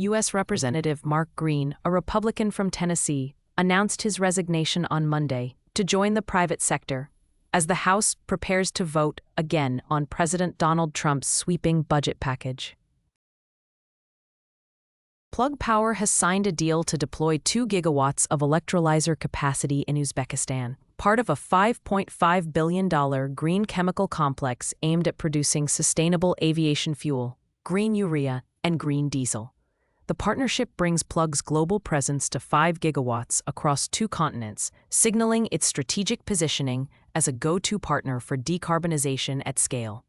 U.S. Representative Mark Green, a Republican from Tennessee, announced his resignation on Monday to join the private sector as the House prepares to vote again on President Donald Trump's sweeping budget package. Plug Power has signed a deal to deploy 2 gigawatts of electrolyzer capacity in Uzbekistan, part of a $5.5 billion green chemical complex aimed at producing sustainable aviation fuel, green urea, and green diesel. The partnership brings Plug's global presence to 5 gigawatts across 2 continents, signaling its strategic positioning as a go-to partner for decarbonization at scale.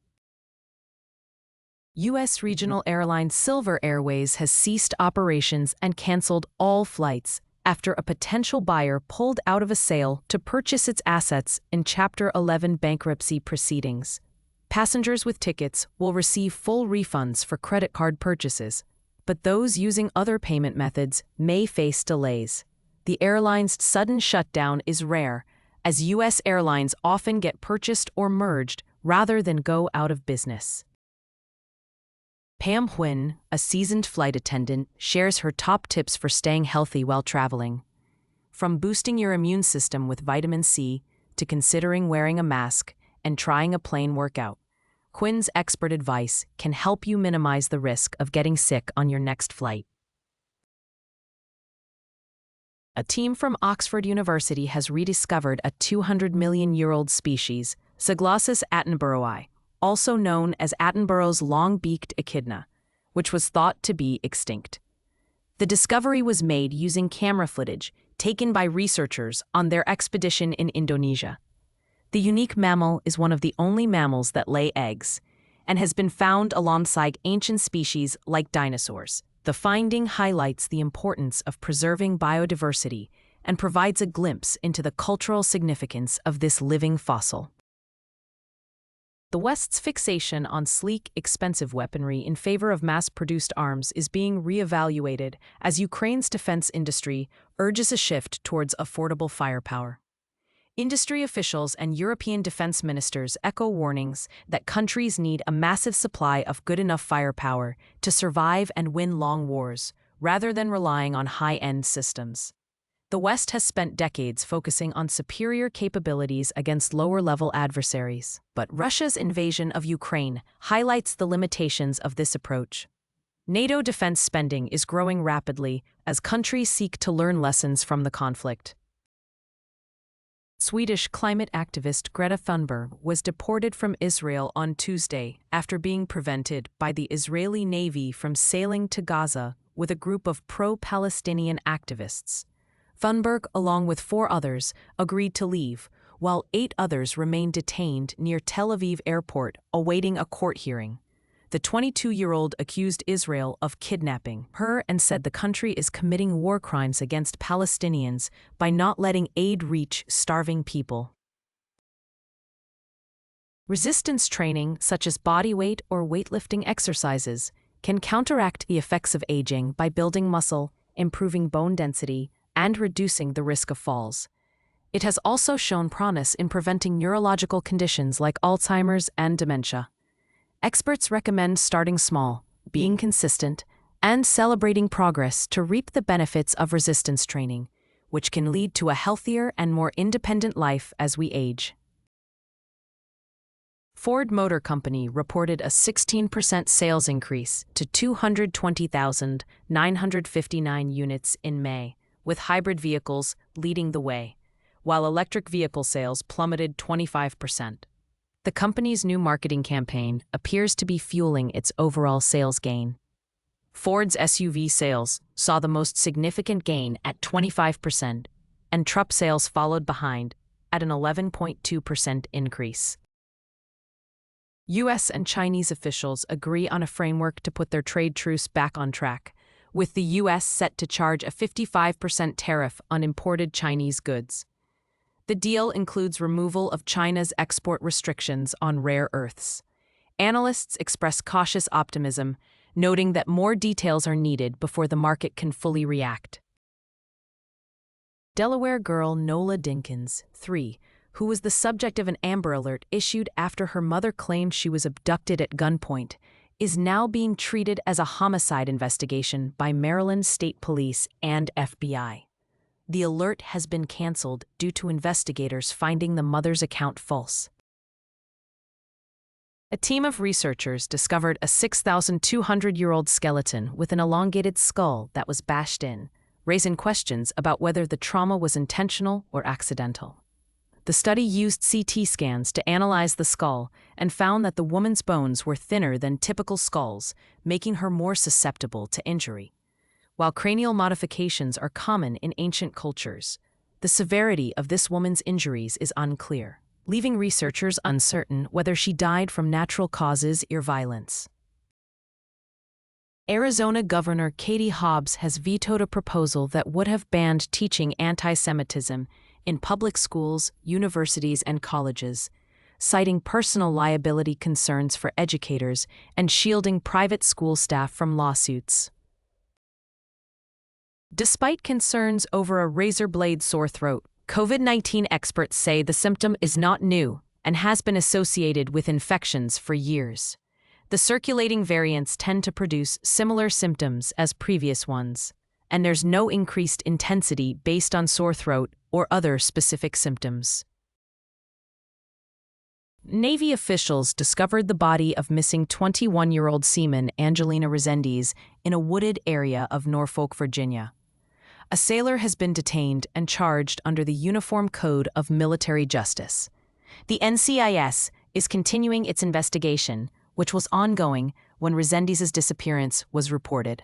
U.S. regional airline Silver Airways has ceased operations and canceled all flights after a potential buyer pulled out of a sale to purchase its assets in Chapter 11 bankruptcy proceedings. Passengers with tickets will receive full refunds for credit card purchases, but those using other payment methods may face delays. The airline's sudden shutdown is rare, as U.S. airlines often get purchased or merged rather than go out of business. Pam Huynh, a seasoned flight attendant, shares her top tips for staying healthy while traveling. From boosting your immune system with vitamin C to considering wearing a mask and trying a plane workout, Huynn's expert advice can help you minimize the risk of getting sick on your next flight. A team from Oxford University has rediscovered a 200-million-year-old species, Zyglosis attenboroughii, also known as Attenborough's long-beaked echidna, which was thought to be extinct. The discovery was made using camera footage taken by researchers on their expedition in Indonesia. The unique mammal is one of the only mammals that lay eggs and has been found alongside ancient species like dinosaurs. The finding highlights the importance of preserving biodiversity and provides a glimpse into the cultural significance of this living fossil. The West's fixation on sleek, expensive weaponry in favor of mass-produced arms is being re-evaluated as Ukraine's defense industry urges a shift towards affordable firepower. Industry officials and European defense ministers echo warnings that countries need a massive supply of good enough firepower to survive and win long wars, rather than relying on high-end systems. The West has spent decades focusing on superior capabilities against lower-level adversaries, but Russia's invasion of Ukraine highlights the limitations of this approach. NATO defense spending is growing rapidly as countries seek to learn lessons from the conflict. Swedish climate activist Greta Thunberg was deported from Israel on Tuesday after being prevented by the Israeli Navy from sailing to Gaza with a group of pro-Palestinian activists. Thunberg, along with 4 others, agreed to leave, while 8 others remained detained near Tel Aviv airport awaiting a court hearing. The 22-year-old accused Israel of kidnapping her and said the country is committing war crimes against Palestinians by not letting aid reach starving people. Resistance training, such as bodyweight or weightlifting exercises, can counteract the effects of aging by building muscle, improving bone density, and reducing the risk of falls. It has also shown promise in preventing neurological conditions like Alzheimer's and dementia. Experts recommend starting small, being consistent, and celebrating progress to reap the benefits of resistance training, which can lead to a healthier and more independent life as we age. Ford Motor Company reported a 16% sales increase to 220,959 units in May, with hybrid vehicles leading the way, while electric vehicle sales plummeted 25%. The company's new marketing campaign appears to be fueling its overall sales gain. Ford's SUV sales saw the most significant gain at 25%, and truck sales followed behind at an 11.2% increase. U.S. and Chinese officials agree on a framework to put their trade truce back on track, with the U.S. set to charge a 55% tariff on imported Chinese goods. The deal includes removal of China's export restrictions on rare earths. Analysts express cautious optimism, noting that more details are needed before the market can fully react. Delaware girl Nola Dinkins, 3, who was the subject of an Amber Alert issued after her mother claimed she was abducted at gunpoint, is now being treated as a homicide investigation by Maryland State Police and FBI. The alert has been canceled due to investigators finding the mother's account false. A team of researchers discovered a 6,200-year-old skeleton with an elongated skull that was bashed in, raising questions about whether the trauma was intentional or accidental. The study used CT scans to analyze the skull and found that the woman's bones were thinner than typical skulls, making her more susceptible to injury. While cranial modifications are common in ancient cultures, the severity of this woman's injuries is unclear, leaving researchers uncertain whether she died from natural causes or violence. Arizona Governor Katie Hobbs has vetoed a proposal that would have banned teaching anti-Semitism in public schools, universities, and colleges, citing personal liability concerns for educators and shielding private school staff from lawsuits. Despite concerns over a razor blade sore throat, COVID-19 experts say the symptom is not new and has been associated with infections for years. The circulating variants tend to produce similar symptoms as previous ones, and there's no increased intensity based on sore throat or other specific symptoms. Navy officials discovered the body of missing 21-year-old seaman Angelina Resendiz in a wooded area of Norfolk, Virginia. A sailor has been detained and charged under the Uniform Code of Military Justice. The NCIS is continuing its investigation, which was ongoing when Resendiz's disappearance was reported.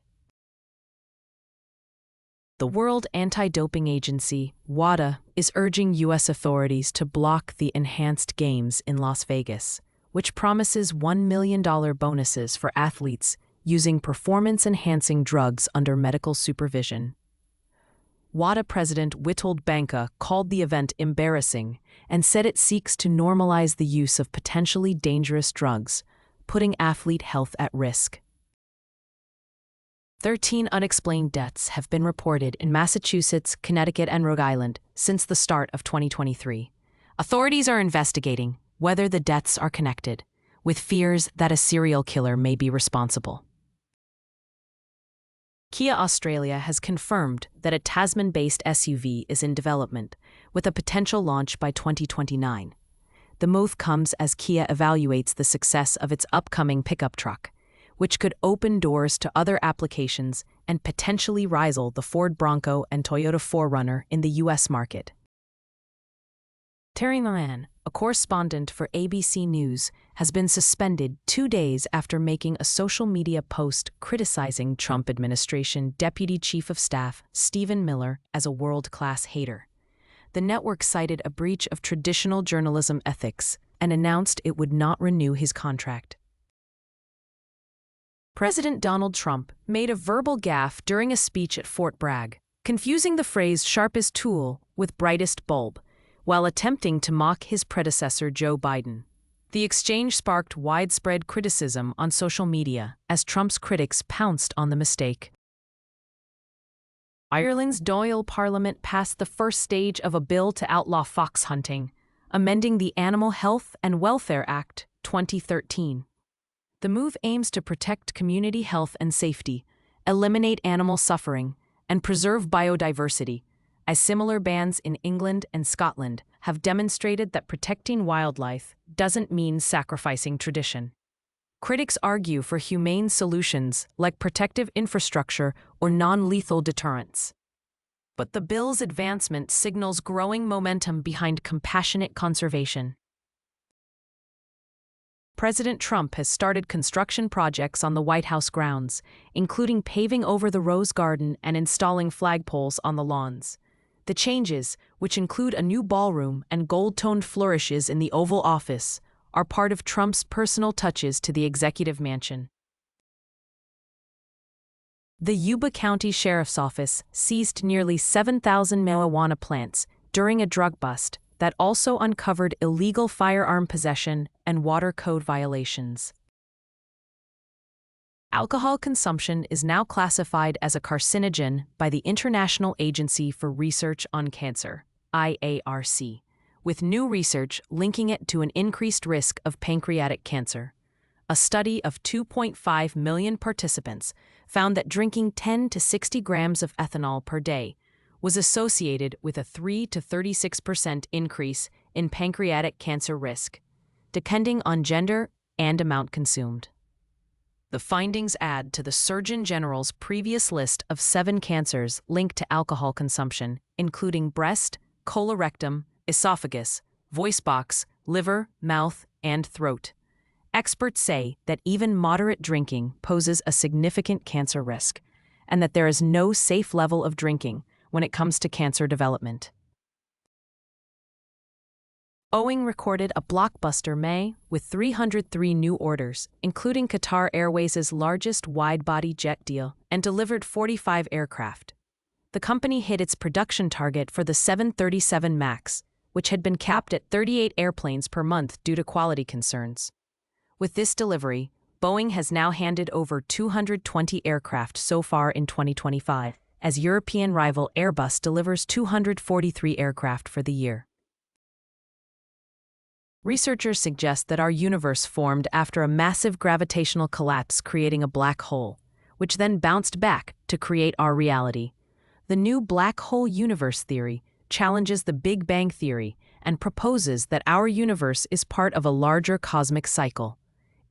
The World Anti-Doping Agency, WADA, is urging U.S. authorities to block the enhanced games in Las Vegas, which promises $1 million bonuses for athletes using performance-enhancing drugs under medical supervision. WADA President Witold Banka called the event embarrassing and said it seeks to normalize the use of potentially dangerous drugs, putting athlete health at risk. 13 unexplained deaths have been reported in Massachusetts, Connecticut, and Rhode Island since the start of 2023. Authorities are investigating whether the deaths are connected, with fears that a serial killer may be responsible. Kia Australia has confirmed that a Tasman-based SUV is in development, with a potential launch by 2029. The move comes as Kia evaluates the success of its upcoming pickup truck, which could open doors to other applications and potentially rival the Ford Bronco and Toyota 4Runner in the U.S. market. Terry Moran, a correspondent for ABC News, has been suspended 2 days after making a social media post criticizing Trump administration Deputy Chief of Staff Stephen Miller as a world-class hater. The network cited a breach of traditional journalism ethics and announced it would not renew his contract. President Donald Trump made a verbal gaffe during a speech at Fort Bragg, confusing the phrase sharpest tool with brightest bulb, while attempting to mock his predecessor Joe Biden. The exchange sparked widespread criticism on social media as Trump's critics pounced on the mistake. Ireland's Dáil Parliament passed the first stage of a bill to outlaw fox hunting, amending the Animal Health and Welfare Act 2013. The move aims to protect community health and safety, eliminate animal suffering, and preserve biodiversity, as similar bans in England and Scotland have demonstrated that protecting wildlife doesn't mean sacrificing tradition. Critics argue for humane solutions like protective infrastructure or non-lethal deterrence. But the bill's advancement signals growing momentum behind compassionate conservation. President Trump has started construction projects on the White House grounds, including paving over the Rose Garden and installing flagpoles on the lawns. The changes, which include a new ballroom and gold-toned flourishes in the Oval Office, are part of Trump's personal touches to the executive mansion. The Yuba County Sheriff's Office seized nearly 7,000 marijuana plants during a drug bust that also uncovered illegal firearm possession and water code violations. Alcohol consumption is now classified as a carcinogen by the International Agency for Research on Cancer, IARC, with new research linking it to an increased risk of pancreatic cancer. a study of 2.5 million participants found that drinking 10 to 60 grams of ethanol per day was associated with a 3 to 36% increase in pancreatic cancer risk, depending on gender and amount consumed. The findings add to the Surgeon General's previous list of 7 cancers linked to alcohol consumption, including breast, colorectum, esophagus, voice box, liver, mouth, and throat. Experts say that even moderate drinking poses a significant cancer risk, and that there is no safe level of drinking when it comes to cancer development. Boeing recorded a blockbuster May with 303 new orders, including Qatar Airways' largest wide-body jet deal, and delivered 45 aircraft. The company hit its production target for the 737 MAX, which had been capped at 38 airplanes per month due to quality concerns. With this delivery, Boeing has now handed over 220 aircraft so far in 2025, as European rival Airbus delivers 243 aircraft for the year. Researchers suggest that our universe formed after a massive gravitational collapse, creating a black hole, which then bounced back to create our reality. The new black hole universe theory challenges the Big Bang theory and proposes that our universe is part of a larger cosmic cycle.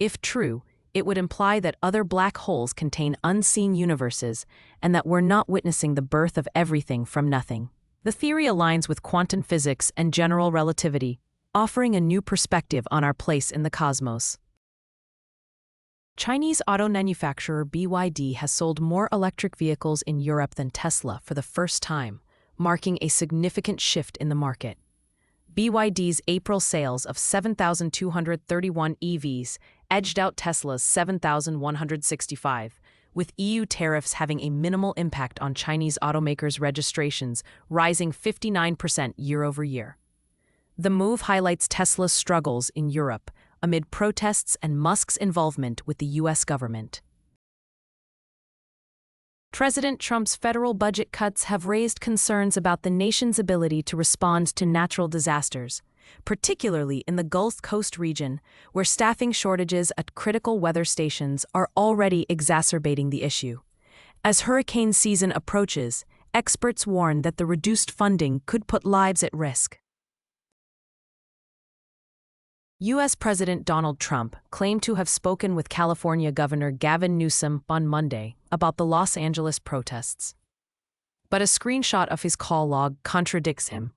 If true, it would imply that other black holes contain unseen universes and that we're not witnessing the birth of everything from nothing. The theory aligns with quantum physics and general relativity, offering a new perspective on our place in the cosmos. Chinese auto manufacturer BYD has sold more electric vehicles in Europe than Tesla for the first time, marking a significant shift in the market. BYD's April sales of 7,231 EVs edged out Tesla's 7,165, with EU tariffs having a minimal impact on Chinese automakers' registrations, rising 59% year-over-year. The move highlights Tesla's struggles in Europe amid protests and Musk's involvement with the U.S. government. President Trump's federal budget cuts have raised concerns about the nation's ability to respond to natural disasters, particularly in the Gulf Coast region, where staffing shortages at critical weather stations are already exacerbating the issue. As hurricane season approaches, experts warn that the reduced funding could put lives at risk. U.S. President Donald Trump claimed to have spoken with California Governor Gavin Newsom on Monday about the Los Angeles protests. But a screenshot of his call log contradicts him.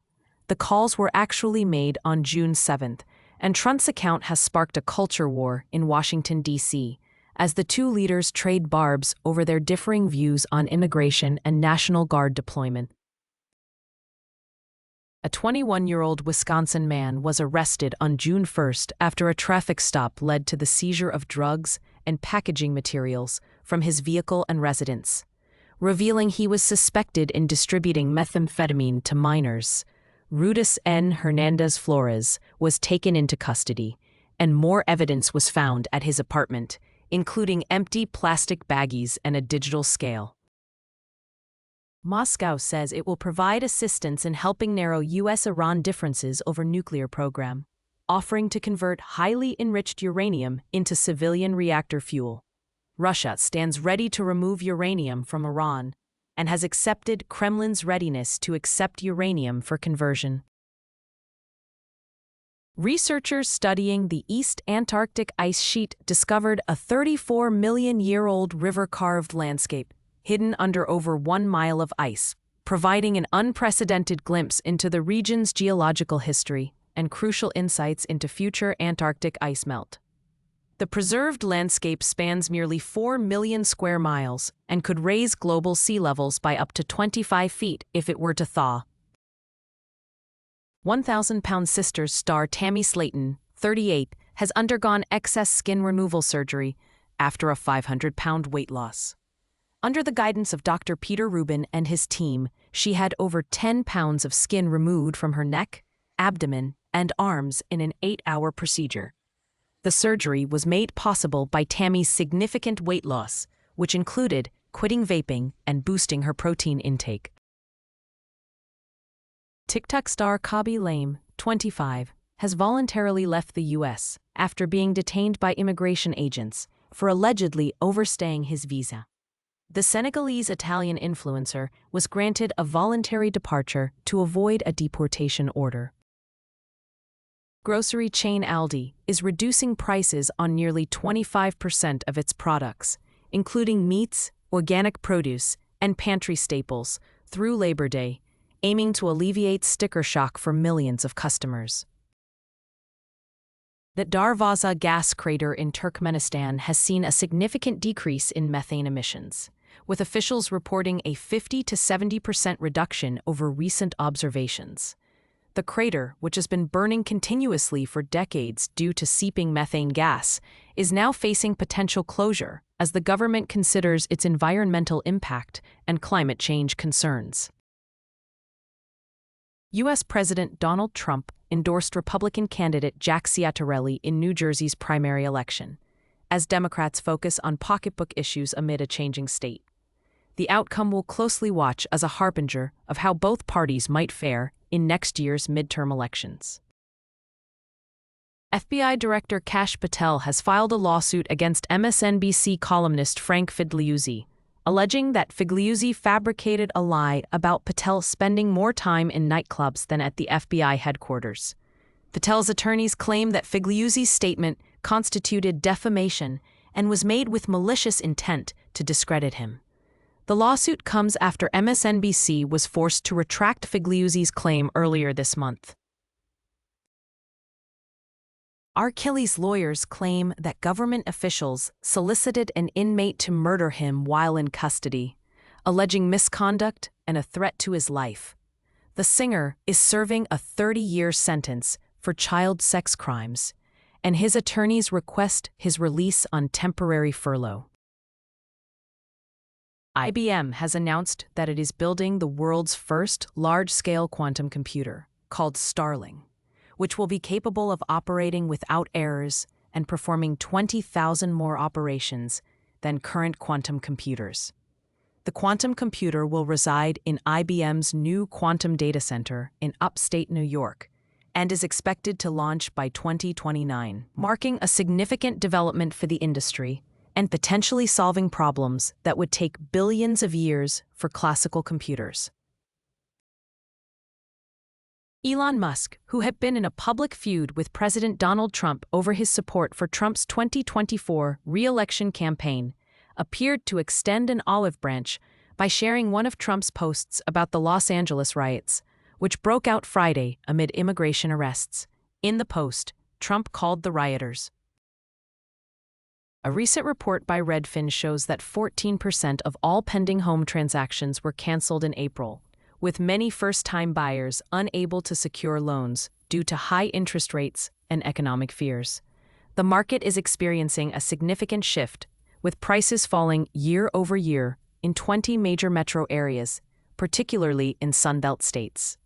The calls were actually made on June 7th, and Trump's account has sparked a culture war in Washington, D.C., as the two leaders trade barbs over their differing views on immigration and National Guard deployment. A 21-year-old Wisconsin man was arrested on June 1st after a traffic stop led to the seizure of drugs and packaging materials from his vehicle and residence, revealing he was suspected in distributing methamphetamine to minors. Rudis N. Hernandez Flores was taken into custody, and more evidence was found at his apartment, including empty plastic baggies and a digital scale. Moscow says it will provide assistance in helping narrow U.S.-Iran differences over nuclear program, offering to convert highly enriched uranium into civilian reactor fuel. Russia stands ready to remove uranium from Iran and has accepted Kremlin's readiness to accept uranium for conversion. Researchers studying the East Antarctic ice sheet discovered a 34-million-year-old river-carved landscape hidden under over 1 mile of ice, providing an unprecedented glimpse into the region's geological history and crucial insights into future Antarctic ice melt. The preserved landscape spans nearly 4 million square miles and could raise global sea levels by up to 25 feet if it were to thaw. 1,000-pound Sisters star Tammy Slaton, 38, has undergone excess skin removal surgery after a 500-pound weight loss. Under the guidance of Dr. Peter Rubin and his team, she had over 10 pounds of skin removed from her neck, abdomen, and arms in an 8-hour procedure. The surgery was made possible by Tammy's significant weight loss, which included quitting vaping and boosting her protein intake. TikTok star Khaby Lame, 25, has voluntarily left the U.S. after being detained by immigration agents for allegedly overstaying his visa. The Senegalese-Italian influencer was granted a voluntary departure to avoid a deportation order. Grocery chain Aldi is reducing prices on nearly 25% of its products, including meats, organic produce, and pantry staples, through Labor Day, aiming to alleviate sticker shock for millions of customers. The Darvaza gas crater in Turkmenistan has seen a significant decrease in methane emissions, with officials reporting a 50 to 70% reduction over recent observations. The crater, which has been burning continuously for decades due to seeping methane gas, is now facing potential closure as the government considers its environmental impact and climate change concerns. U.S. President Donald Trump endorsed Republican candidate Jack Ciattarelli in New Jersey's primary election, as Democrats focus on pocketbook issues amid a changing state. The outcome will closely watch as a harbinger of how both parties might fare in next year's midterm elections. FBI Director Kash Patel has filed a lawsuit against MSNBC columnist Frank Figliuzzi, alleging that Figliuzzi fabricated a lie about Patel spending more time in nightclubs than at the FBI headquarters. Patel's attorneys claim that Figliuzzi's statement constituted defamation and was made with malicious intent to discredit him. The lawsuit comes after MSNBC was forced to retract Figliuzzi's claim earlier this month. R. Kelly's lawyers claim that government officials solicited an inmate to murder him while in custody, alleging misconduct and a threat to his life. The singer is serving a 30-year sentence for child sex crimes, and his attorneys request his release on temporary furlough. IBM has announced that it is building the world's first large-scale quantum computer, called Starling, which will be capable of operating without errors and performing 20,000 more operations than current quantum computers. The quantum computer will reside in IBM's new quantum data center in upstate New York and is expected to launch by 2029, marking a significant development for the industry and potentially solving problems that would take billions of years for classical computers. Elon Musk, who had been in a public feud with President Donald Trump over his support for Trump's 2024 re-election campaign, appeared to extend an olive branch by sharing one of Trump's posts about the Los Angeles riots, which broke out Friday amid immigration arrests. In the post, Trump called the rioters. A recent report by Redfin shows that 14% of all pending home transactions were canceled in April, with many first-time buyers unable to secure loans due to high interest rates and economic fears. The market is experiencing a significant shift, with prices falling year over year in 20 major metro areas, particularly in Sunbelt states.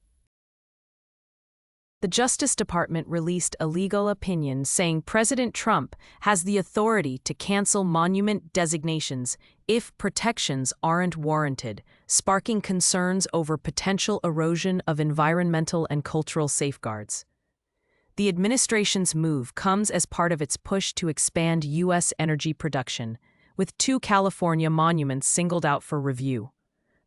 The Justice Department released a legal opinion saying President Trump has the authority to cancel monument designations if protections aren't warranted, sparking concerns over potential erosion of environmental and cultural safeguards. The administration's move comes as part of its push to expand U.S. energy production, with 2 California monuments singled out for review.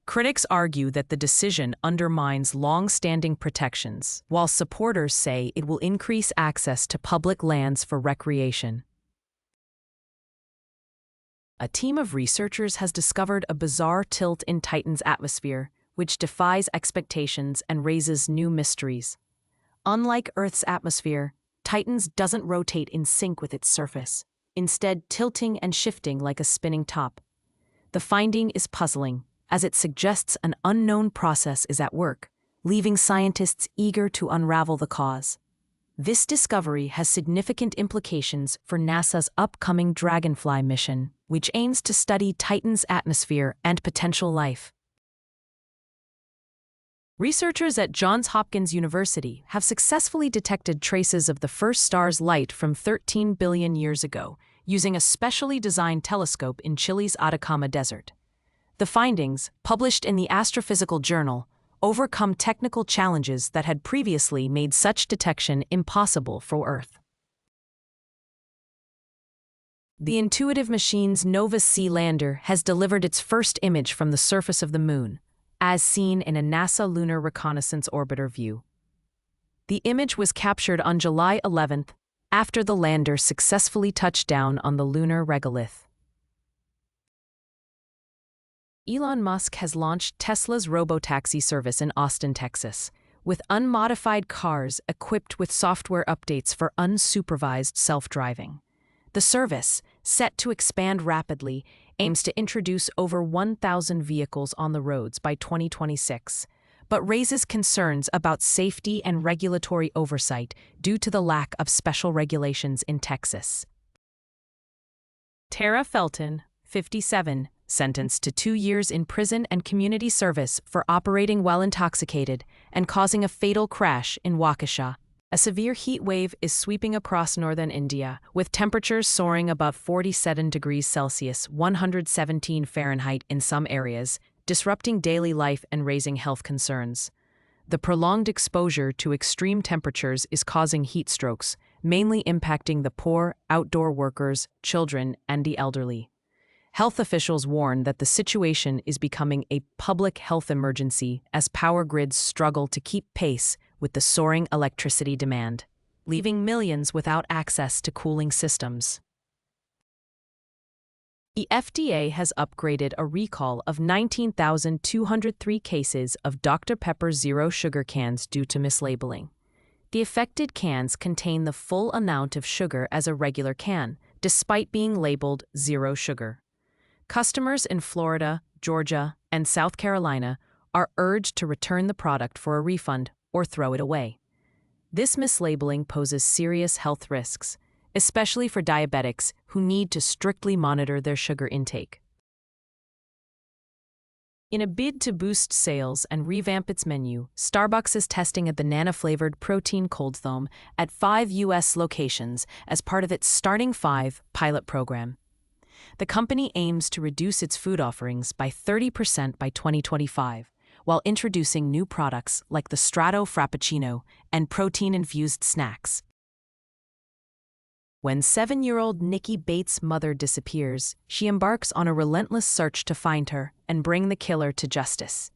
Critics argue that the decision undermines long-standing protections, while supporters say it will increase access to public lands for recreation. A team of researchers has discovered a bizarre tilt in Titan's atmosphere, which defies expectations and raises new mysteries. Unlike Earth's atmosphere, Titan's doesn't rotate in sync with its surface, instead tilting and shifting like a spinning top. The finding is puzzling, as it suggests an unknown process is at work, leaving scientists eager to unravel the cause. This discovery has significant implications for NASA's upcoming Dragonfly mission, which aims to study Titan's atmosphere and potential life. Researchers at Johns Hopkins University have successfully detected traces of the first star's light from 13 billion years ago, using a specially designed telescope in Chile's Atacama Desert. The findings, published in the Astrophysical Journal, overcome technical challenges that had previously made such detection impossible for Earth. The intuitive machine's Nova C lander has delivered its first image from the surface of the Moon, as seen in a NASA Lunar Reconnaissance Orbiter view. The image was captured on July 11th, after the lander successfully touched down on the lunar regolith. Elon Musk has launched Tesla's robotaxi service in Austin, Texas, with unmodified cars equipped with software updates for unsupervised self-driving. The service, set to expand rapidly, aims to introduce over 1,000 vehicles on the roads by 2026, but raises concerns about safety and regulatory oversight due to the lack of special regulations in Texas. Tara Felton, 57, sentenced to 2 years in prison and community service for operating while intoxicated and causing a fatal crash in Waukesha. A severe heat wave is sweeping across northern India, with temperatures soaring above 47 degrees Celsius (117 Fahrenheit) in some areas, disrupting daily life and raising health concerns. The prolonged exposure to extreme temperatures is causing heat strokes, mainly impacting the poor, outdoor workers, children, and the elderly. Health officials warn that the situation is becoming a public health emergency as power grids struggle to keep pace with the soaring electricity demand, leaving millions without access to cooling systems. The FDA has upgraded a recall of 19,203 cases of Dr. Pepper Zero Sugar cans due to mislabeling. The affected cans contain the full amount of sugar as a regular can, despite being labeled zero sugar. Customers in Florida, Georgia, and South Carolina are urged to return the product for a refund or throw it away. This mislabeling poses serious health risks, especially for diabetics who need to strictly monitor their sugar intake. In a bid to boost sales and revamp its menu, Starbucks is testing a banana-flavored protein cold foam at 5 U.S. locations as part of its Starting 5 pilot program. The company aims to reduce its food offerings by 30% by 2025, while introducing new products like the Strato Frappuccino and protein-infused snacks. When 7-year-old Nikki Bates' mother disappears, she embarks on a relentless search to find her and bring the killer to justice.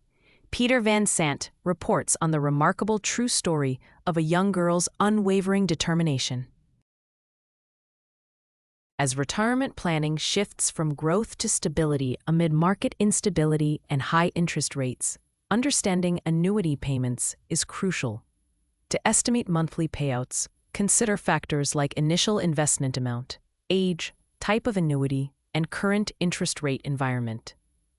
Peter Van Sant reports on the remarkable true story of a young girl's unwavering determination. As retirement planning shifts from growth to stability amid market instability and high interest rates, understanding annuity payments is crucial. To estimate monthly payouts, consider factors like initial investment amount, age, type of annuity, and current interest rate environment.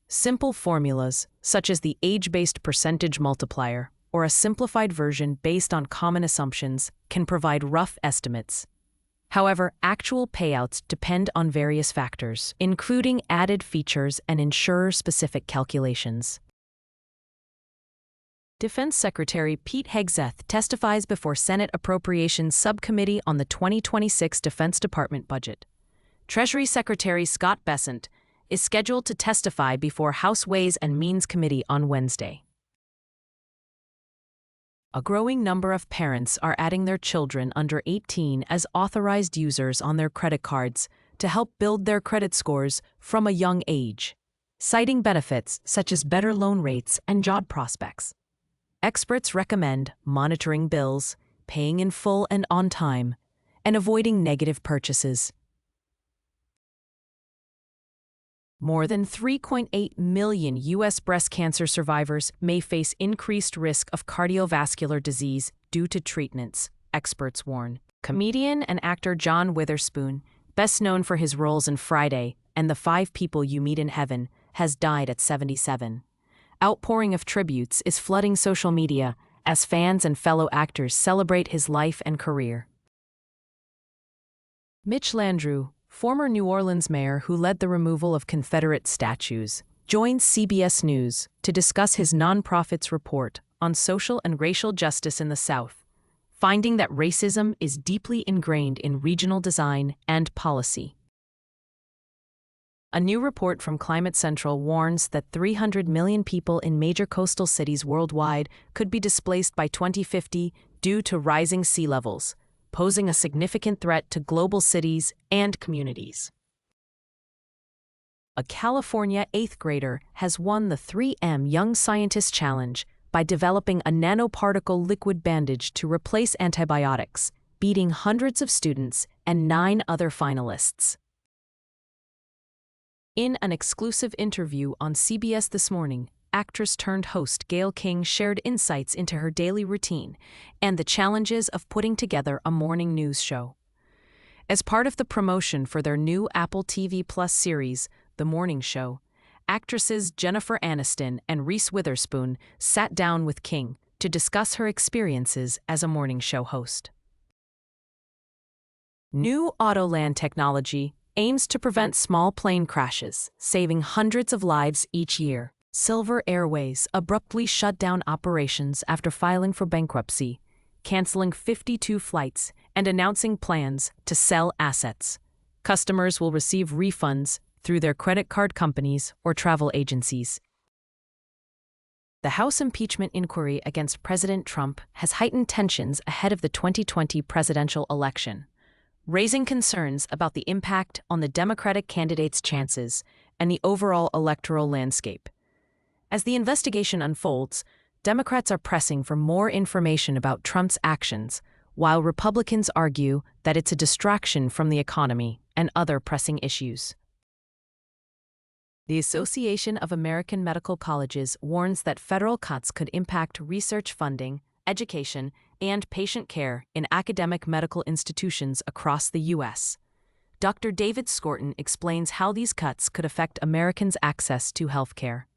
Simple formulas, such as the age-based percentage multiplier or a simplified version based on common assumptions, can provide rough estimates. However, actual payouts depend on various factors, including added features and insurer-specific calculations. Defense Secretary Pete Hegseth testifies before Senate Appropriations Subcommittee on the 2026 Defense Department budget. Treasury Secretary Scott Bessent is scheduled to testify before House Ways and Means Committee on Wednesday. A growing number of parents are adding their children under 18 as authorized users on their credit cards to help build their credit scores from a young age, citing benefits such as better loan rates and job prospects. Experts recommend monitoring bills, paying in full and on time, and avoiding negative purchases. More than 3.8 million U.S. breast cancer survivors may face increased risk of cardiovascular disease due to treatments, experts warn. Comedian and actor John Witherspoon, best known for his roles in Friday and The 5 People You Meet in Heaven, has died at 77. Outpouring of tributes is flooding social media as fans and fellow actors celebrate his life and career. Mitch Landrieu, former New Orleans mayor who led the removal of Confederate statues, joins CBS News to discuss his nonprofit's report on social and racial justice in the South, finding that racism is deeply ingrained in regional design and policy. A new report from Climate Central warns that 300 million people in major coastal cities worldwide could be displaced by 2050 due to rising sea levels, posing a significant threat to global cities and communities. a California 8th grader has won the 3M Young Scientist Challenge by developing a nanoparticle liquid bandage to replace antibiotics, beating hundreds of students and 9 other finalists. In an exclusive interview on CBS This Morning, actress-turned-host Gayle King shared insights into her daily routine and the challenges of putting together a morning news show. As part of the promotion for their new Apple TV Plus series, The Morning Show, actresses Jennifer Aniston and Reese Witherspoon sat down with King to discuss her experiences as a morning show host. New Autoland technology aims to prevent small plane crashes, saving hundreds of lives each year. Silver Airways abruptly shut down operations after filing for bankruptcy, canceling 52 flights and announcing plans to sell assets. Customers will receive refunds through their credit card companies or travel agencies. The House impeachment inquiry against President Trump has heightened tensions ahead of the 2020 presidential election, raising concerns about the impact on the Democratic candidate's chances and the overall electoral landscape. As the investigation unfolds, Democrats are pressing for more information about Trump's actions, while Republicans argue that it's a distraction from the economy and other pressing issues. The Association of American Medical Colleges warns that federal cuts could impact research funding, education, and patient care in academic medical institutions across the U.S. Dr. David Skorton explains how these cuts could affect Americans' access to health care.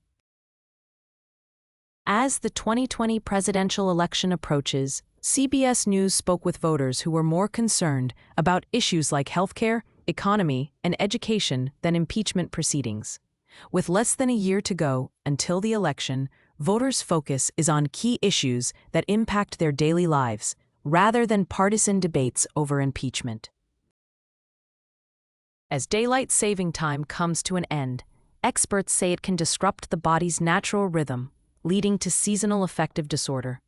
As the 2020 presidential election approaches, CBS News spoke with voters who were more concerned about issues like healthcare, economy, and education than impeachment proceedings. With less than a year to go until the election, voters' focus is on key issues that impact their daily lives, rather than partisan debates over impeachment. As daylight saving time comes to an end, experts say it can disrupt the body's natural rhythm, leading to seasonal affective disorder.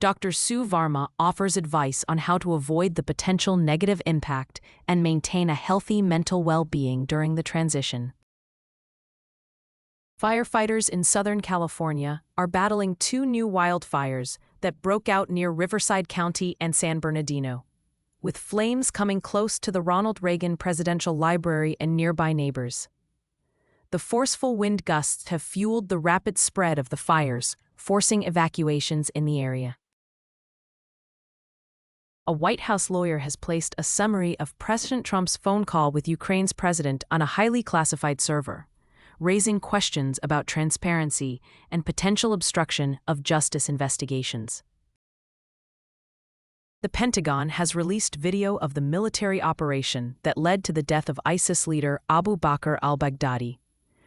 Dr. Sue Varma offers advice on how to avoid the potential negative impact and maintain a healthy mental well-being during the transition. Firefighters in Southern California are battling 2 new wildfires that broke out near Riverside County and San Bernardino, with flames coming close to the Ronald Reagan Presidential Library and nearby neighbors. The forceful wind gusts have fueled the rapid spread of the fires, forcing evacuations in the area. A White House lawyer has placed a summary of President Trump's phone call with Ukraine's president on a highly classified server, raising questions about transparency and potential obstruction of justice investigations. The Pentagon has released video of the military operation that led to the death of ISIS leader Abu Bakr al-Baghdadi,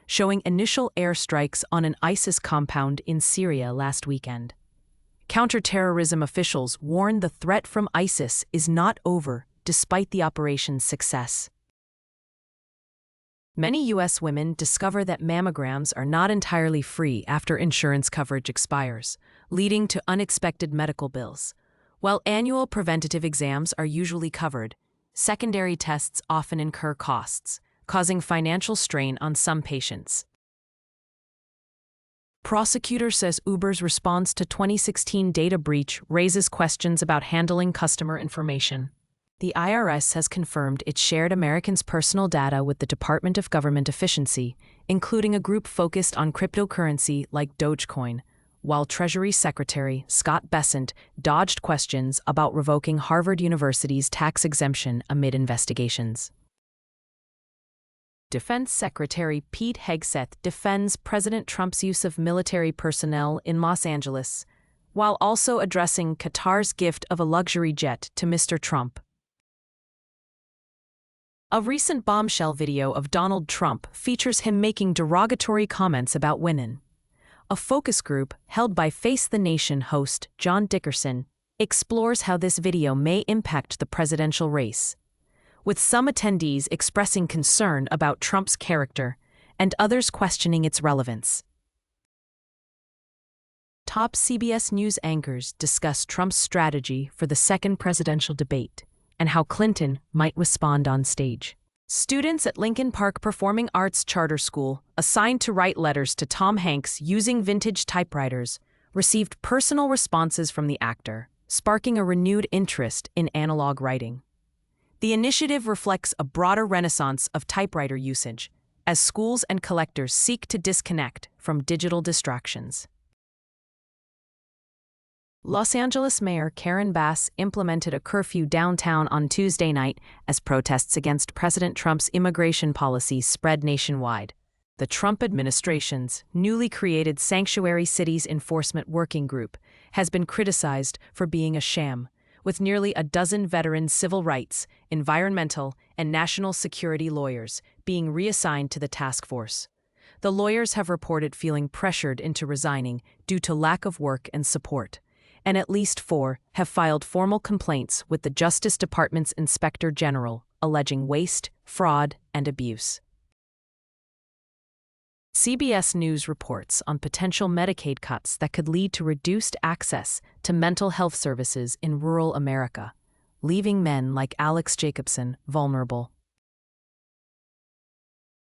showing initial airstrikes on an ISIS compound in Syria last weekend. Counterterrorism officials warn the threat from ISIS is not over despite the operation's success. Many U.S. women discover that mammograms are not entirely free after insurance coverage expires, leading to unexpected medical bills. While annual preventative exams are usually covered, secondary tests often incur costs, causing financial strain on some patients. Prosecutor says Uber's response to 2016 data breach raises questions about handling customer information. The IRS has confirmed it shared Americans' personal data with the Department of Government Efficiency, including a group focused on cryptocurrency like Dogecoin, while Treasury Secretary Scott Bessent dodged questions about revoking Harvard University's tax exemption amid investigations. Defense Secretary Pete Hegseth defends President Trump's use of military personnel in Los Angeles, while also addressing Qatar's gift of a luxury jet to Mr. Trump. A recent bombshell video of Donald Trump features him making derogatory comments about women. A focus group held by Face the Nation host John Dickerson explores how this video may impact the presidential race, with some attendees expressing concern about Trump's character and others questioning its relevance. Top CBS News anchors discuss Trump's strategy for the second presidential debate and how Clinton might respond on stage. Students at Lincoln Park Performing Arts Charter School, assigned to write letters to Tom Hanks using vintage typewriters, received personal responses from the actor, sparking a renewed interest in analog writing. The initiative reflects a broader renaissance of typewriter usage, as schools and collectors seek to disconnect from digital distractions. Los Angeles Mayor Karen Bass implemented a curfew downtown on Tuesday night as protests against President Trump's immigration policy spread nationwide. The Trump administration's newly created Sanctuary Cities Enforcement Working Group has been criticized for being a sham, with nearly a dozen veteran civil rights, environmental, and national security lawyers being reassigned to the task force. The lawyers have reported feeling pressured into resigning due to lack of work and support, and at least 4 have filed formal complaints with the Justice Department's Inspector General alleging waste, fraud, and abuse. CBS News reports on potential Medicaid cuts that could lead to reduced access to mental health services in rural America, leaving men like Alex Jacobson vulnerable.